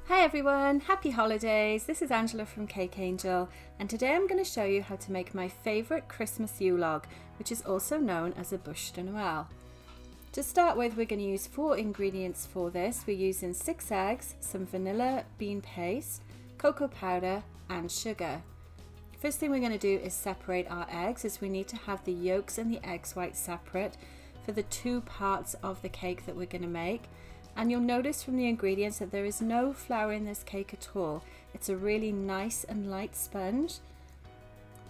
Hi everyone, happy holidays. This is Angela from Cake Angel, and today I'm going to show you how to make my favourite Christmas Yule log, which is also known as a Buche de Noel. To start with, we're going to use 4 ingredients for this. We're using 6 eggs, some vanilla bean paste, cocoa powder and sugar. First thing we're going to do is separate our eggs, as we need to have the yolks and the eggs whites separate for the 2 parts of the cake that we're going to make. And you'll notice from the ingredients that there is no flour in this cake at all. It's a really nice and light sponge,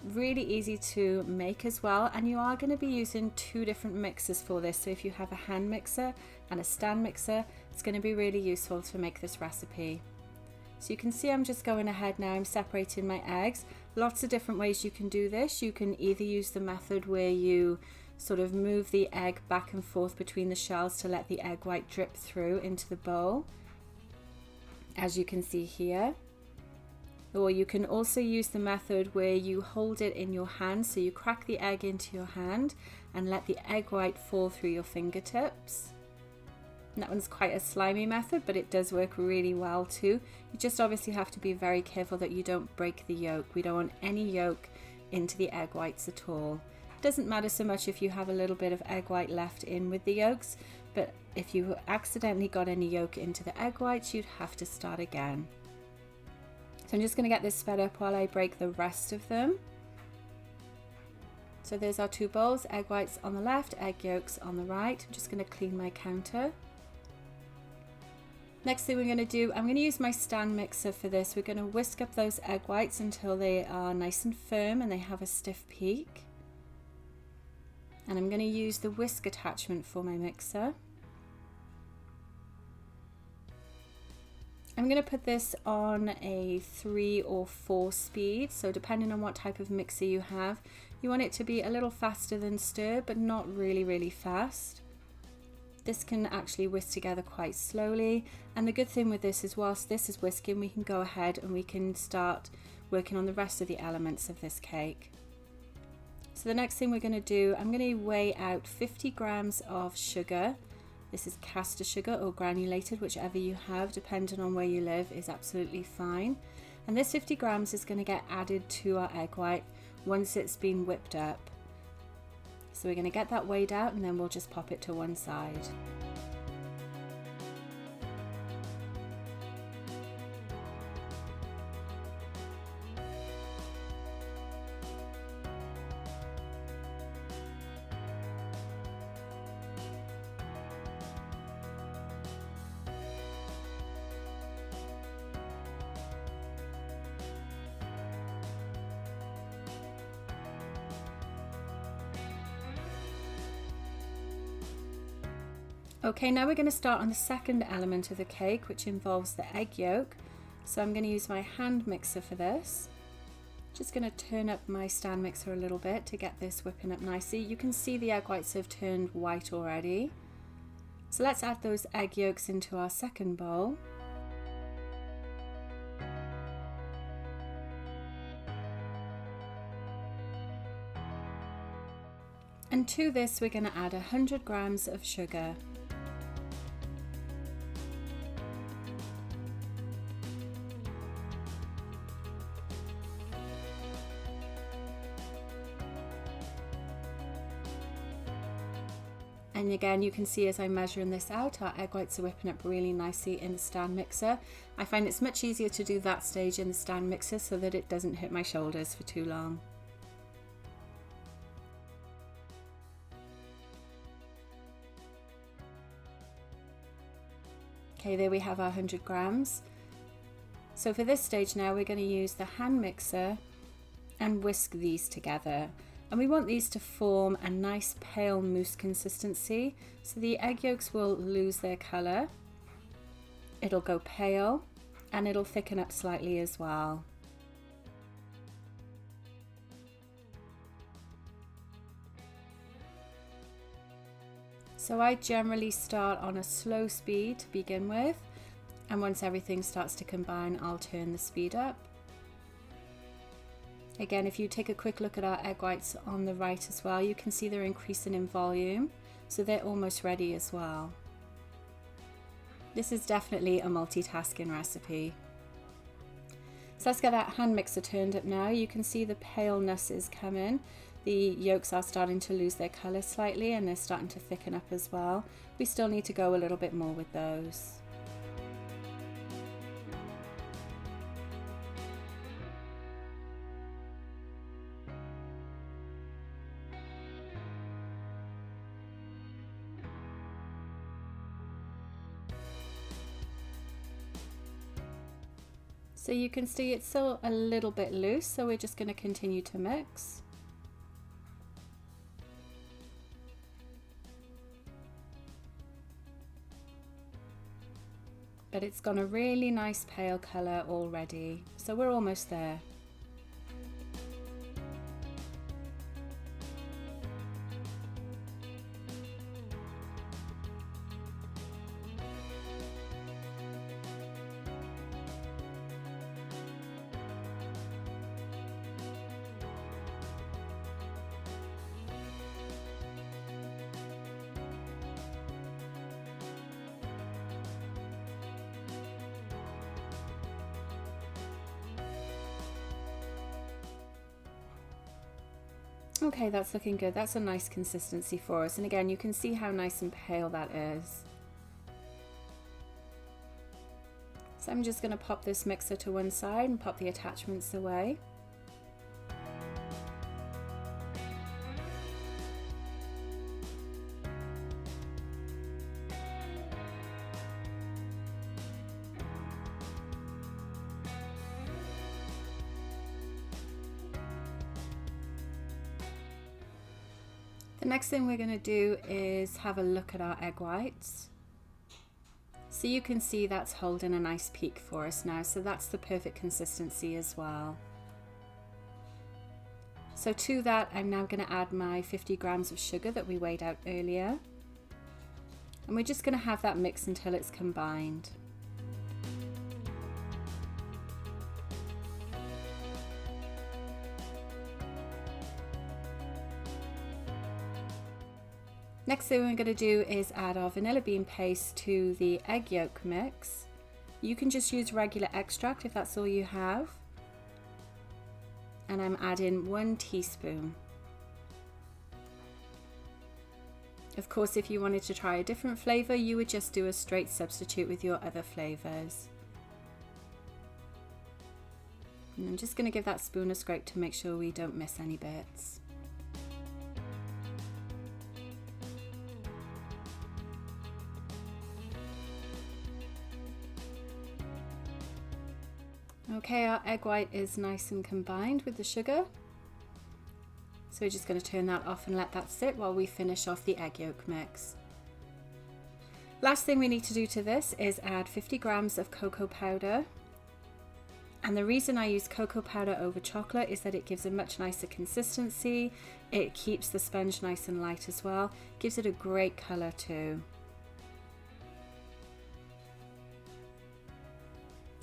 really easy to make as well, and you are going to be using 2 different mixers for this. So if you have a hand mixer and a stand mixer, it's going to be really useful to make this recipe. So you can see I'm just going ahead now, I'm separating my eggs. Lots of different ways you can do this. You can either use the method where you sort of move the egg back and forth between the shells to let the egg white drip through into the bowl, as you can see here. Or you can also use the method where you hold it in your hand, so you crack the egg into your hand and let the egg white fall through your fingertips. And that one's quite a slimy method, but it does work really well too. You just obviously have to be very careful that you don't break the yolk. We don't want any yolk into the egg whites at all. It doesn't matter so much if you have a little bit of egg white left in with the yolks, but if you accidentally got any yolk into the egg whites, you'd have to start again. So I'm just going to get this sped up while I break the rest of them. So there's our 2 bowls, egg whites on the left, egg yolks on the right. I'm just going to clean my counter. Next thing we're going to do, I'm going to use my stand mixer for this. We're going to whisk up those egg whites until they are nice and firm and they have a stiff peak. And I'm going to use the whisk attachment for my mixer. I'm going to put this on a 3 or 4 speed, so depending on what type of mixer you have, you want it to be a little faster than stir, but not really fast. This can actually whisk together quite slowly, and the good thing with this is whilst this is whisking, we can go ahead and we can start working on the rest of the elements of this cake. So the next thing we're going to do, I'm going to weigh out 50 grams of sugar. This is caster sugar or granulated, whichever you have, depending on where you live, is absolutely fine. And this 50 grams is going to get added to our egg white once it's been whipped up. So we're going to get that weighed out and then we'll just pop it to one side. Okay, now we're going to start on the second element of the cake, which involves the egg yolk. So I'm going to use my hand mixer for this. Just going to turn up my stand mixer a little bit to get this whipping up nicely. You can see the egg whites have turned white already. So let's add those egg yolks into our second bowl. And to this we're going to add 100 grams of sugar. And again, you can see as I'm measuring this out, our egg whites are whipping up really nicely in the stand mixer. I find it's much easier to do that stage in the stand mixer so that it doesn't hit my shoulders for too long. Okay, there we have our 100 grams. So for this stage now, we're going to use the hand mixer and whisk these together. And we want these to form a nice pale mousse consistency, so the egg yolks will lose their colour, it'll go pale, and it'll thicken up slightly as well. So I generally start on a slow speed to begin with, and once everything starts to combine, I'll turn the speed up. Again, if you take a quick look at our egg whites on the right as well, you can see they're increasing in volume, so they're almost ready as well. This is definitely a multitasking recipe. So let's get that hand mixer turned up now. You can see the paleness is coming. The yolks are starting to lose their colour slightly and they're starting to thicken up as well. We still need to go a little bit more with those. So you can see it's still a little bit loose, so we're just going to continue to mix. But it's got a really nice pale colour already, so we're almost there. Okay, that's looking good. That's a nice consistency for us. And again, you can see how nice and pale that is. So I'm just going to pop this mixer to one side and pop the attachments away. The next thing we're going to do is have a look at our egg whites. So you can see that's holding a nice peak for us now, so that's the perfect consistency as well. So to that I'm now going to add my 50 grams of sugar that we weighed out earlier. And we're just going to have that mix until it's combined. Next thing we're going to do is add our vanilla bean paste to the egg yolk mix. You can just use regular extract if that's all you have. And I'm adding 1 teaspoon. Of course, if you wanted to try a different flavour, you would just do a straight substitute with your other flavours. And I'm just going to give that spoon a scrape to make sure we don't miss any bits. Okay, our egg white is nice and combined with the sugar. So we're just going to turn that off and let that sit while we finish off the egg yolk mix. Last thing we need to do to this is add 50 grams of cocoa powder. And the reason I use cocoa powder over chocolate is that it gives a much nicer consistency. It keeps the sponge nice and light as well. Gives it a great colour too.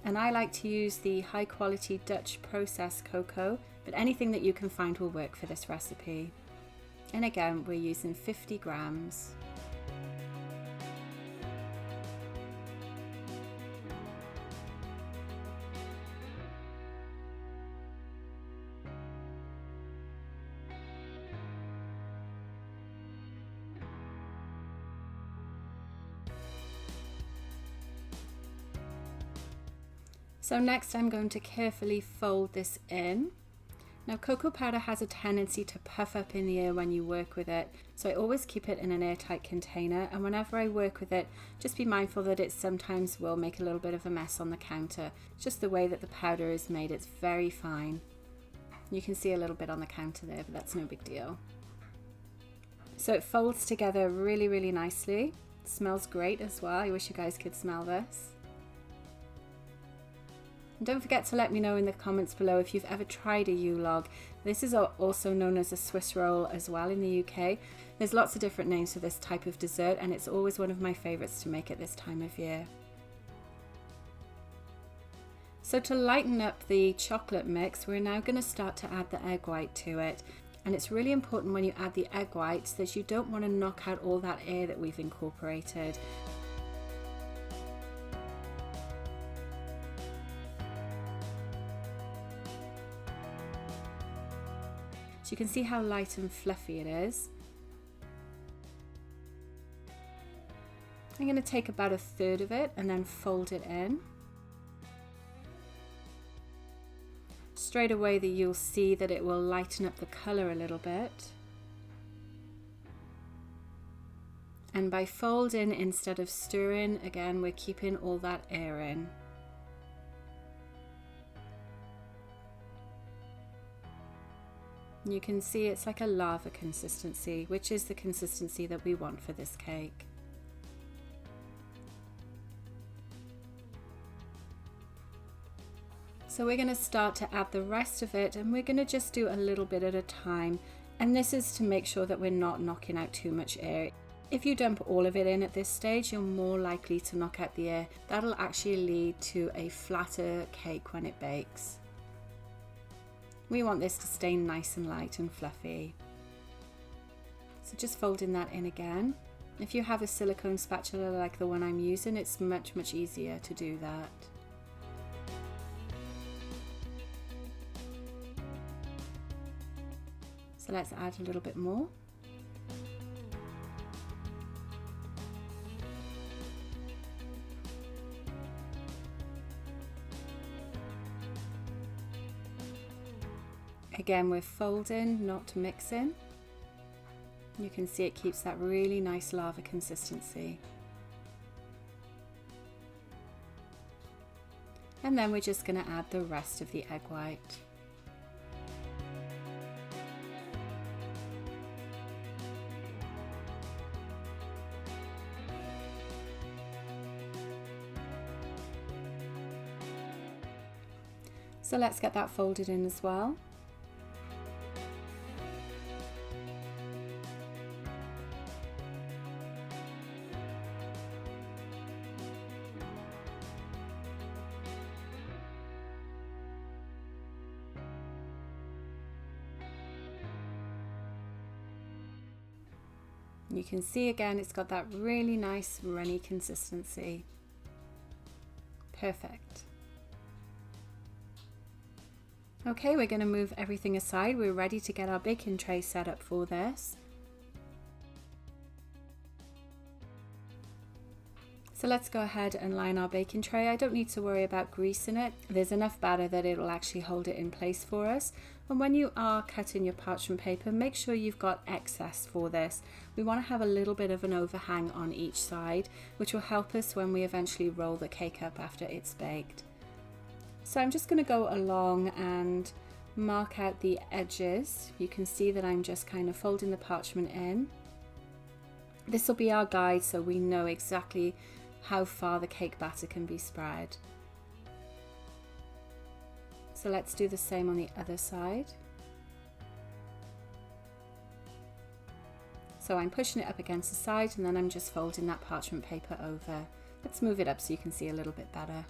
And I like to use the high quality Dutch processed cocoa, but anything that you can find will work for this recipe. And again, we're using 50 grams. So next I'm going to carefully fold this in. Now cocoa powder has a tendency to puff up in the air when you work with it, so I always keep it in an airtight container, and whenever I work with it, just be mindful that it sometimes will make a little bit of a mess on the counter. It's just the way that the powder is made, it's very fine. You can see a little bit on the counter there, but that's no big deal. So it folds together really, really nicely. It smells great as well. I wish you guys could smell this. And don't forget to let me know in the comments below if you've ever tried a Yule log. This is also known as a Swiss roll as well in the UK. There's lots of different names for this type of dessert, and it's always one of my favourites to make at this time of year. So to lighten up the chocolate mix, we're now going to start to add the egg white to it. And it's really important when you add the egg whites that you don't want to knock out all that air that we've incorporated. So you can see how light and fluffy it is. I'm going to take about a third of it and then fold it in. Straight away you'll see that it will lighten up the colour a little bit. And by folding instead of stirring, again, we're keeping all that air in. You can see it's like a lava consistency, which is the consistency that we want for this cake. So we're going to start to add the rest of it, and we're going to just do a little bit at a time. And this is to make sure that we're not knocking out too much air. If you dump all of it in at this stage, you're more likely to knock out the air. That'll actually lead to a flatter cake when it bakes. We want this to stay nice and light and fluffy. So just folding that in again. If you have a silicone spatula like the one I'm using, it's much easier to do that. So let's add a little bit more. Again, we're folding, not mixing. You can see it keeps that really nice lava consistency. And then we're just going to add the rest of the egg white. So let's get that folded in as well. You can see again it's got that really nice runny consistency. Perfect. Okay, we're going to move everything aside. We're ready to get our baking tray set up for this. So let's go ahead and line our baking tray. I don't need to worry about greasing it. There's enough batter that it will actually hold it in place for us. And when you are cutting your parchment paper, make sure you've got excess for this. We want to have a little bit of an overhang on each side, which will help us when we eventually roll the cake up after it's baked. So I'm just going to go along and mark out the edges. You can see that I'm just kind of folding the parchment in. This will be our guide so we know exactly how far the cake batter can be spread. So let's do the same on the other side. So I'm pushing it up against the side and then I'm just folding that parchment paper over. Let's move it up so you can see a little bit better.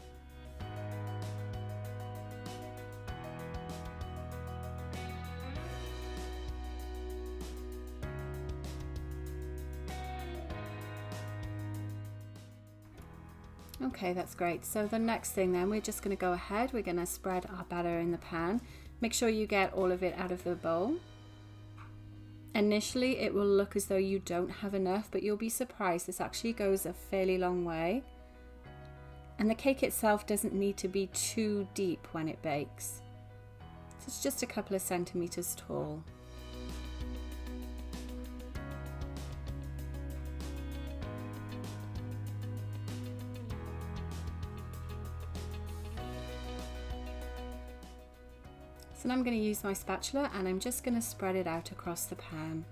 Okay, that's great. So the next thing then, we're just going to go ahead, we're going to spread our batter in the pan. Make sure you get all of it out of the bowl. Initially it will look as though you don't have enough, but you'll be surprised, this actually goes a fairly long way. And the cake itself doesn't need to be too deep when it bakes. So it's just a couple of centimeters tall. So now I'm going to use my spatula and I'm just going to spread it out across the pan.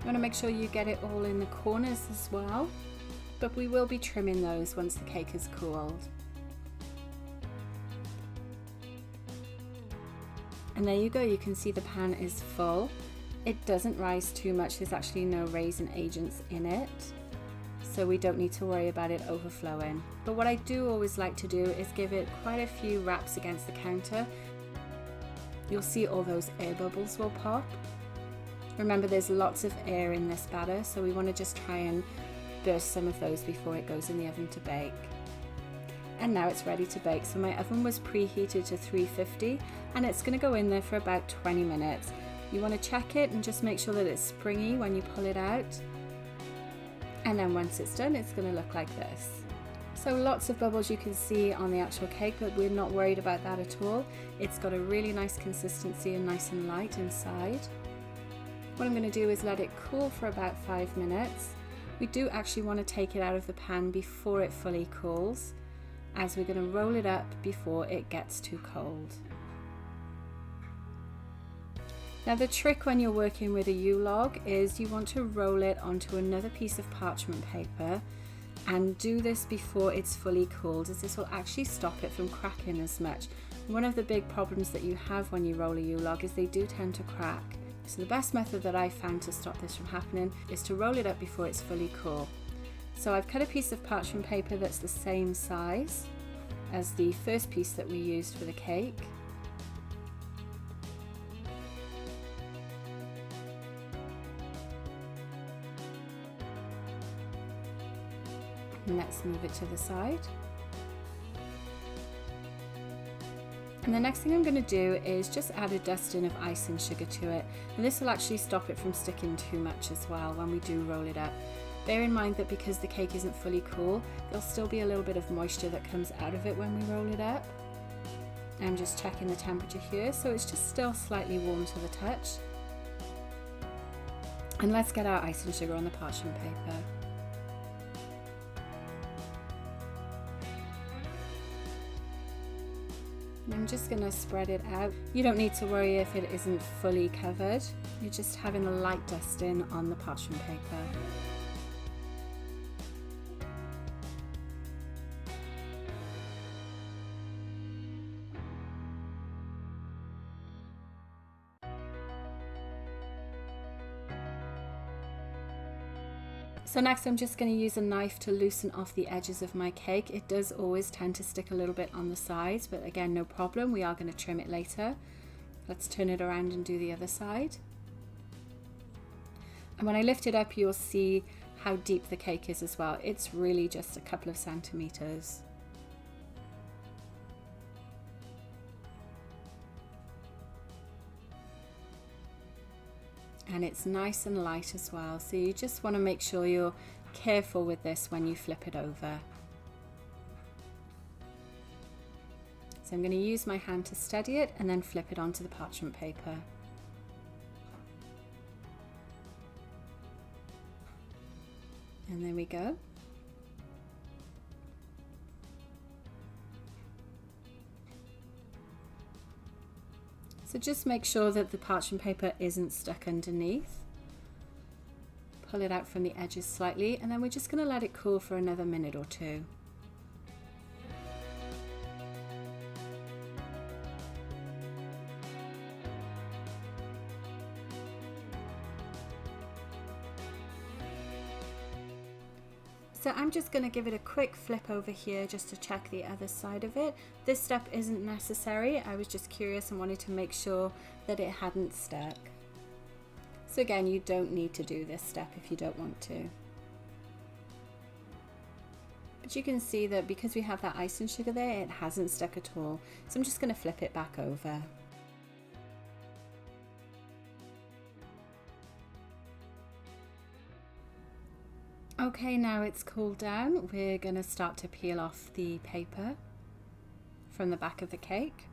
You want to make sure you get it all in the corners as well, but we will be trimming those once the cake is cooled. And there you go, you can see the pan is full. It doesn't rise too much, there's actually no raising agents in it. so we don't need to worry about it overflowing. But what I do always like to do is give it quite a few raps against the counter. You'll see all those air bubbles will pop. Remember, there's lots of air in this batter, so we want to just try and burst some of those before it goes in the oven to bake. And now it's ready to bake. So my oven was preheated to 350 and it's going to go in there for about 20 minutes. You want to check it and just make sure that it's springy when you pull it out. And then once it's done, it's going to look like this. So lots of bubbles you can see on the actual cake, but we're not worried about that at all. It's got a really nice consistency and nice and light inside. What I'm going to do is let it cool for about 5 minutes. We do actually want to take it out of the pan before it fully cools, as we're going to roll it up before it gets too cold. Now the trick when you're working with a Yule log is you want to roll it onto another piece of parchment paper and do this before it's fully cooled, as this will actually stop it from cracking as much. One of the big problems that you have when you roll a Yule log is they do tend to crack. So the best method that I found to stop this from happening is to roll it up before it's fully cool. So I've cut a piece of parchment paper that's the same size as the first piece that we used for the cake. And let's move it to the side. And the next thing I'm going to do is just add a dusting of icing sugar to it, and this will actually stop it from sticking too much as well when we do roll it up. Bear in mind that because the cake isn't fully cool, there'll still be a little bit of moisture that comes out of it when we roll it up. I'm just checking the temperature here, so it's just still slightly warm to the touch. And let's get our icing sugar on the parchment paper. I'm just going to spread it out. You don't need to worry if it isn't fully covered. You're just having a light dusting on the parchment paper. So next I'm just going to use a knife to loosen off the edges of my cake. It does always tend to stick a little bit on the sides, but again, no problem. We are going to trim it later. Let's turn it around and do the other side. And when I lift it up, you'll see how deep the cake is as well. It's really just a couple of centimeters. And it's nice and light as well, so you just want to make sure you're careful with this when you flip it over. So I'm going to use my hand to steady it and then flip it onto the parchment paper. And there we go. So just make sure that the parchment paper isn't stuck underneath. Pull it out from the edges slightly, and then we're just going to let it cool for another minute or two. So I'm just going to give it a quick flip over here just to check the other side of it. This step isn't necessary. I was just curious and wanted to make sure that it hadn't stuck. So again, you don't need to do this step if you don't want to. But you can see that because we have that icing sugar there, it hasn't stuck at all. So I'm just going to flip it back over. Okay, now it's cooled down, we're going to start to peel off the paper from the back of the cake.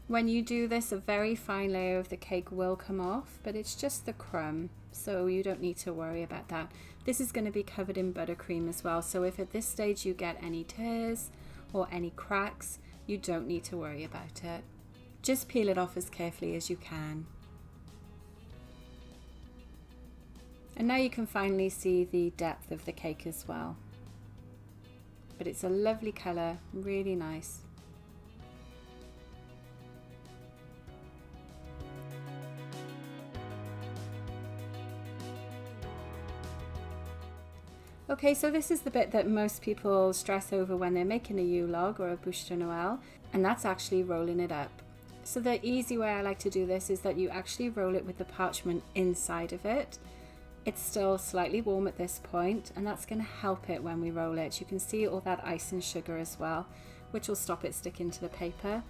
When you do this, a very fine layer of the cake will come off, but it's just the crumb, so you don't need to worry about that. This is going to be covered in buttercream as well, so if at this stage you get any tears or any cracks, you don't need to worry about it. Just peel it off as carefully as you can. And now you can finally see the depth of the cake as well. But it's a lovely colour, really nice. Okay, so this is the bit that most people stress over when they're making a Yule log or a Buche de Noel, and that's actually rolling it up. So the easy way I like to do this is that you actually roll it with the parchment inside of it. It's still slightly warm at this point, and that's going to help it when we roll it. You can see all that ice and sugar as well, which will stop it sticking to the paper.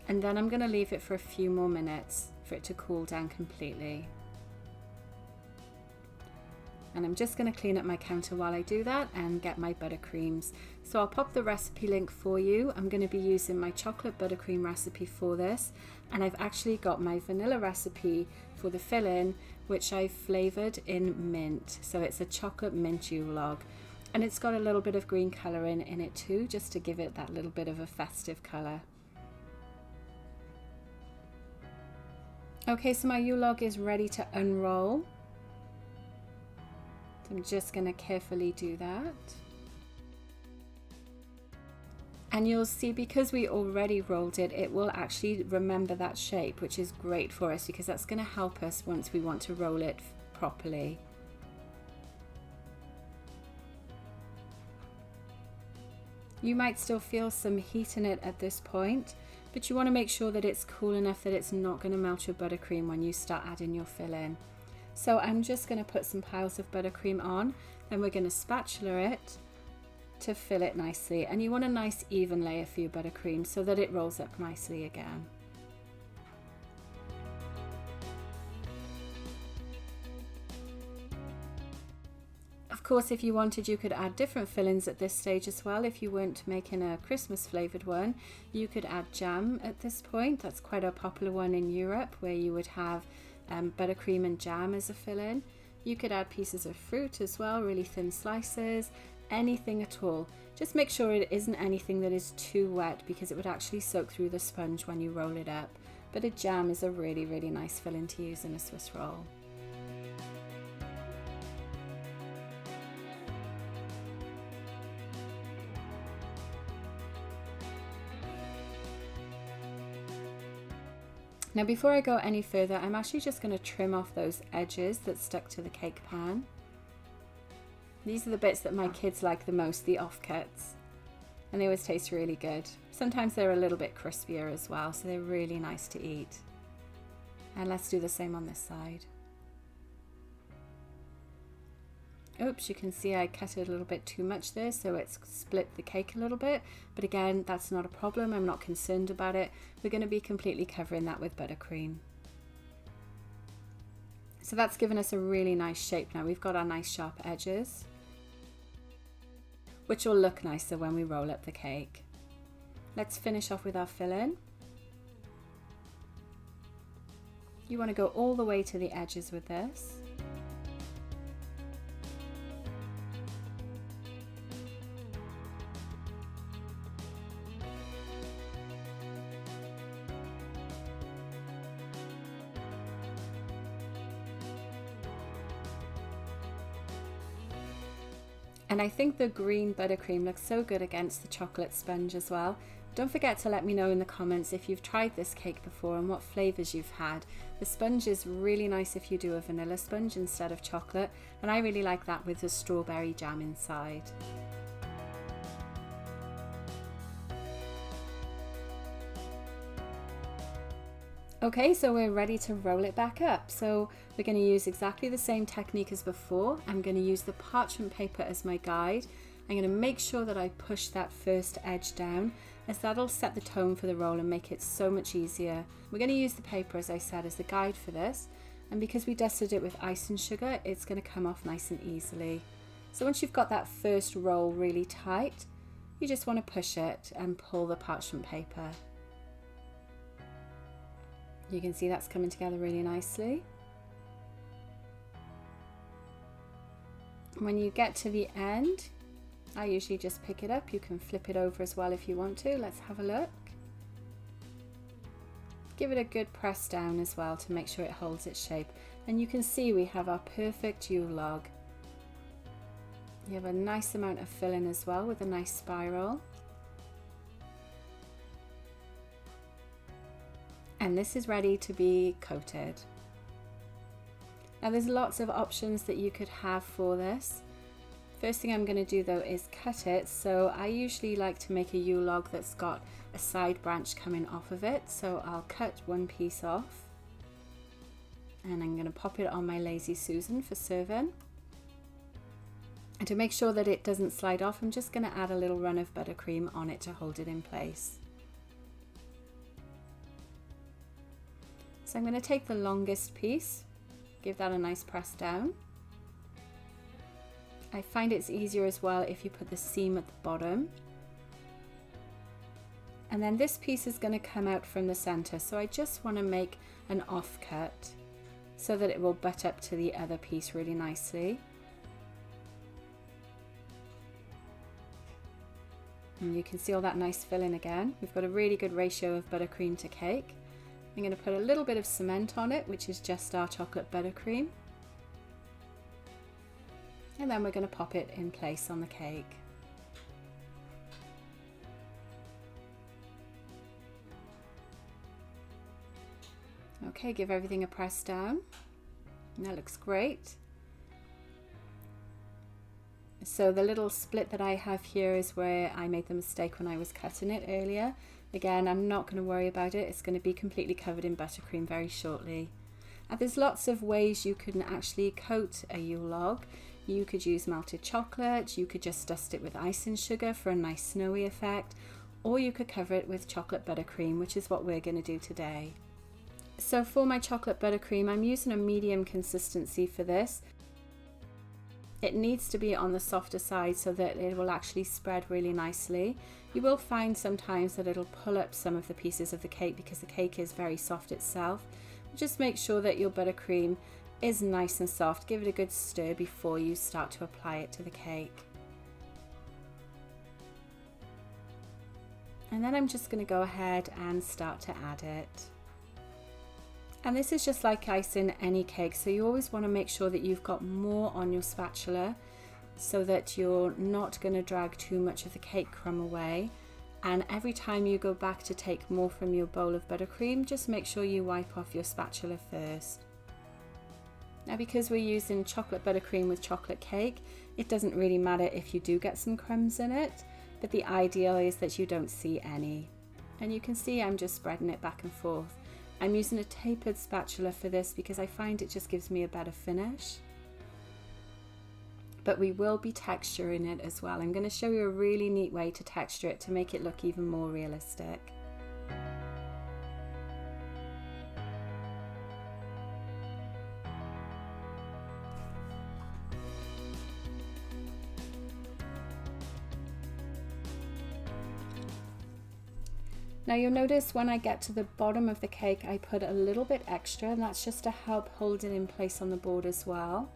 And then I'm going to leave it for a few more minutes for it to cool down completely. And I'm just going to clean up my counter while I do that and get my buttercreams. So I'll pop the recipe link for you. I'm going to be using my chocolate buttercream recipe for this, and I've actually got my vanilla recipe for the fill-in, which I've flavoured in mint. So it's a chocolate mint Yule log, and it's got a little bit of green colouring in it too, just to give it that little bit of a festive colour. Okay, so my Yule log is ready to unroll. I'm just going to carefully do that. And you'll see, because we already rolled it, it will actually remember that shape, which is great for us because that's going to help us once we want to roll it properly. You might still feel some heat in it at this point, but you want to make sure that it's cool enough that it's not going to melt your buttercream when you start adding your fill-in. So I'm just going to put some piles of buttercream on, then we're going to spatula it to fill it nicely. And you want a nice even layer for your buttercream so that it rolls up nicely again. Of course, if you wanted, you could add different fillings at this stage as well. If you weren't making a Christmas flavoured one, you could add jam at this point. That's quite a popular one in Europe, where you would have buttercream and jam as a fill-in. You could add pieces of fruit as well, really thin slices, anything at all. Just make sure it isn't anything that is too wet, because it would actually soak through the sponge when you roll it up. But a jam is a really, really nice fill-in to use in a Swiss roll. Now before I go any further, I'm actually just going to trim off those edges that stuck to the cake pan. These are the bits that my kids like the most, the offcuts, and they always taste really good. Sometimes they're a little bit crispier as well, so they're really nice to eat. And let's do the same on this side. Oops, you can see I cut it a little bit too much there, so it's split the cake a little bit. But again, that's not a problem. I'm not concerned about it. We're going to be completely covering that with buttercream. So that's given us a really nice shape now. We've got our nice sharp edges, which will look nicer when we roll up the cake. Let's finish off with our fill-in. You want to go all the way to the edges with this. And I think the green buttercream looks so good against the chocolate sponge as well. Don't forget to let me know in the comments if you've tried this cake before and what flavours you've had. The sponge is really nice if you do a vanilla sponge instead of chocolate, and I really like that with the strawberry jam inside. Okay, so we're ready to roll it back up. So we're going to use exactly the same technique as before. I'm going to use the parchment paper as my guide. I'm going to make sure that I push that first edge down, as that'll set the tone for the roll and make it so much easier. We're going to use the paper, as I said, as the guide for this. And because we dusted it with ice and sugar, it's going to come off nice and easily. So once you've got that first roll really tight, you just want to push it and pull the parchment paper. You can see that's coming together really nicely. When you get to the end, I usually just pick it up. You can flip it over as well if you want to. Let's have a look. Give it a good press down as well to make sure it holds its shape. And you can see we have our perfect Yule log. You have a nice amount of filling as well with a nice spiral. And this is ready to be coated. Now there's lots of options that you could have for this. First thing I'm going to do though is cut it. So I usually like to make a Yule log that's got a side branch coming off of it. So I'll cut one piece off and I'm going to pop it on my Lazy Susan for serving. And to make sure that it doesn't slide off, I'm just going to add a little run of buttercream on it to hold it in place. So I'm going to take the longest piece, give that a nice press down. I find it's easier as well if you put the seam at the bottom. And then this piece is going to come out from the center, so I just want to make an offcut so that it will butt up to the other piece really nicely. And you can see all that nice filling again. We've got a really good ratio of buttercream to cake. I'm going to put a little bit of cement on it, which is just our chocolate buttercream. And then we're going to pop it in place on the cake. Okay, give everything a press down. And that looks great. So the little split that I have here is where I made the mistake when I was cutting it earlier. Again, I'm not going to worry about it. It's going to be completely covered in buttercream very shortly. Now, there's lots of ways you can actually coat a Yule log. You could use melted chocolate, you could just dust it with icing sugar for a nice snowy effect, or you could cover it with chocolate buttercream, which is what we're going to do today. So for my chocolate buttercream, I'm using a medium consistency for this. It needs to be on the softer side so that it will actually spread really nicely. You will find sometimes that it'll pull up some of the pieces of the cake because the cake is very soft itself. Just make sure that your buttercream is nice and soft. Give it a good stir before you start to apply it to the cake. And then I'm just going to go ahead and start to add it. And this is just like icing any cake, so you always want to make sure that you've got more on your spatula so that you're not going to drag too much of the cake crumb away. And every time you go back to take more from your bowl of buttercream, just make sure you wipe off your spatula first. Now, because we're using chocolate buttercream with chocolate cake, it doesn't really matter if you do get some crumbs in it, but the ideal is that you don't see any. And you can see I'm just spreading it back and forth. I'm using a tapered spatula for this because I find it just gives me a better finish. But we will be texturing it as well. I'm going to show you a really neat way to texture it to make it look even more realistic. Now you'll notice when I get to the bottom of the cake, I put a little bit extra, and that's just to help hold it in place on the board as well.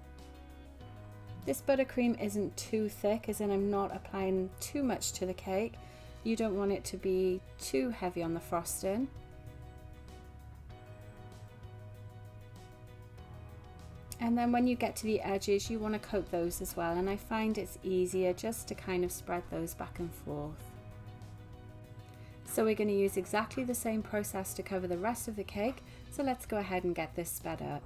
This buttercream isn't too thick, as in I'm not applying too much to the cake. You don't want it to be too heavy on the frosting. And then when you get to the edges, you want to coat those as well, and I find it's easier just to kind of spread those back and forth. So we're going to use exactly the same process to cover the rest of the cake, so let's go ahead and get this sped up.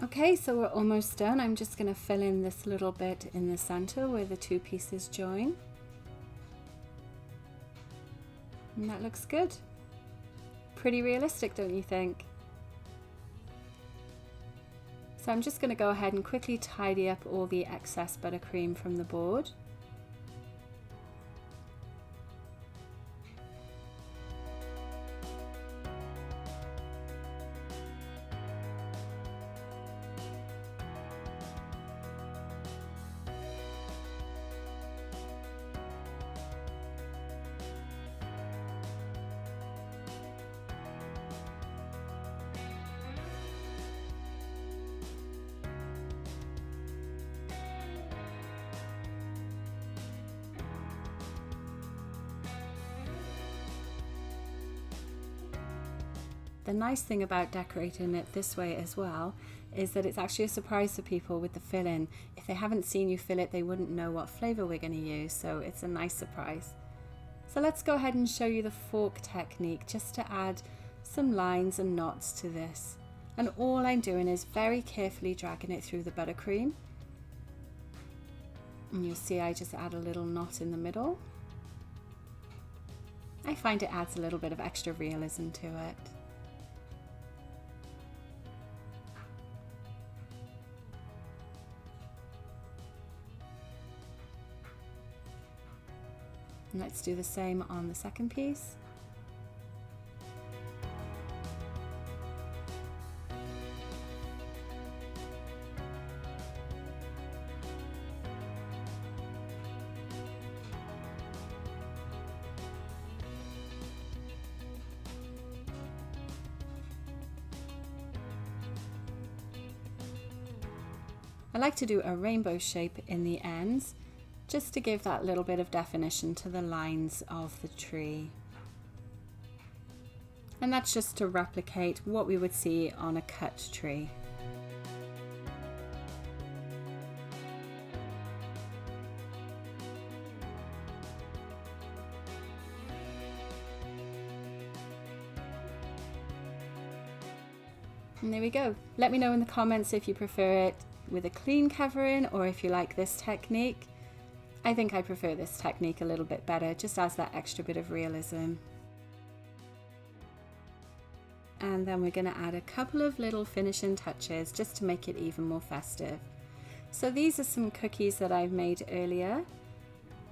Okay, so we're almost done. I'm just going to fill in this little bit in the center where the two pieces join. And that looks good. Pretty realistic, don't you think? So I'm just going to go ahead and quickly tidy up all the excess buttercream from the board. The nice thing about decorating it this way as well is that it's actually a surprise for people with the fill-in. If they haven't seen you fill it, they wouldn't know what flavour we're going to use, so it's a nice surprise. So let's go ahead and show you the fork technique just to add some lines and knots to this. And all I'm doing is very carefully dragging it through the buttercream. And you'll see I just add a little knot in the middle. I find it adds a little bit of extra realism to it. And let's do the same on the second piece. I like to do a rainbow shape in the ends, just to give that little bit of definition to the lines of the tree. And that's just to replicate what we would see on a cut tree. And there we go. Let me know in the comments if you prefer it with a clean covering or if you like this technique. I think I prefer this technique a little bit better, just adds that extra bit of realism. And then we're going to add a couple of little finishing touches just to make it even more festive. So these are some cookies that I've made earlier.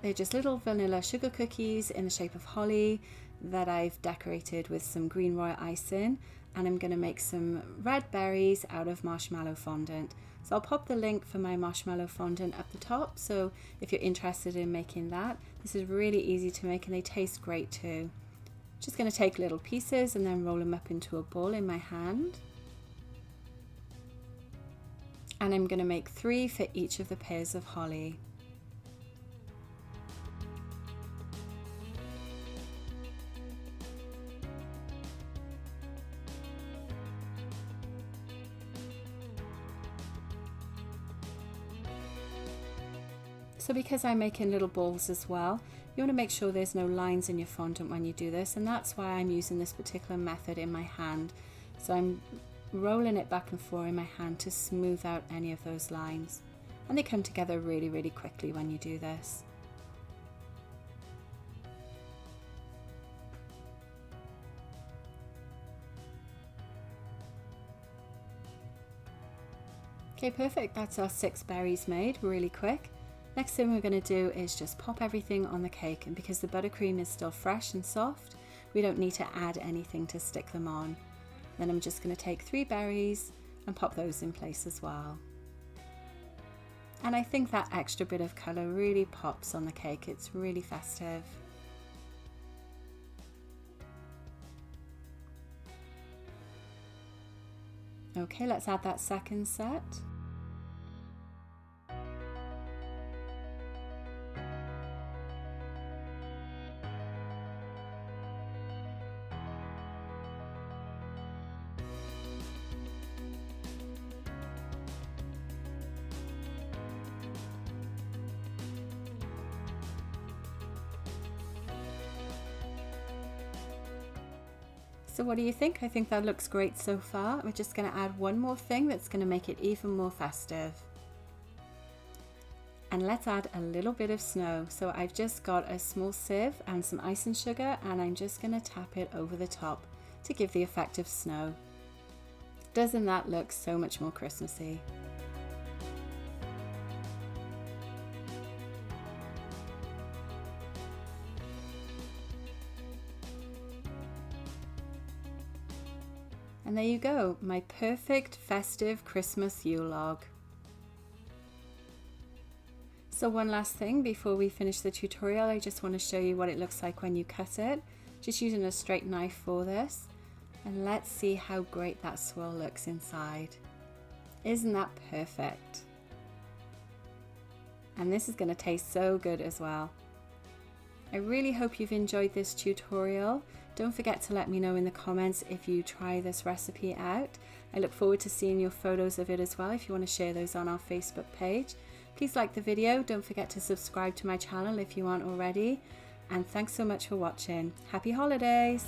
They're just little vanilla sugar cookies in the shape of holly that I've decorated with some green royal icing, and I'm going to make some red berries out of marshmallow fondant. So I'll pop the link for my marshmallow fondant up the top, so if you're interested in making that, this is really easy to make and they taste great too. Just going to take little pieces and then roll them up into a ball in my hand. And I'm going to make 3 for each of the pairs of holly. So because I'm making little balls as well, you want to make sure there's no lines in your fondant when you do this, and that's why I'm using this particular method in my hand. So I'm rolling it back and forth in my hand to smooth out any of those lines. And they come together really, really quickly when you do this. Okay, perfect. That's our 6 berries made really quick. Next thing we're going to do is just pop everything on the cake, and because the buttercream is still fresh and soft, we don't need to add anything to stick them on. Then I'm just going to take 3 berries and pop those in place as well. And I think that extra bit of colour really pops on the cake. It's really festive. Okay, let's add that second set. So what do you think? I think that looks great so far. We're just going to add one more thing that's going to make it even more festive. And let's add a little bit of snow. So I've just got a small sieve and some icing sugar, and I'm just going to tap it over the top to give the effect of snow. Doesn't that look so much more Christmassy? And there you go, my perfect festive Christmas Yule log. So one last thing before we finish the tutorial, I just want to show you what it looks like when you cut it. Just using a straight knife for this. And let's see how great that swirl looks inside. Isn't that perfect? And this is going to taste so good as well. I really hope you've enjoyed this tutorial. Don't forget to let me know in the comments if you try this recipe out. I look forward to seeing your photos of it as well if you want to share those on our Facebook page. Please like the video. Don't forget to subscribe to my channel if you aren't already. And thanks so much for watching. Happy holidays!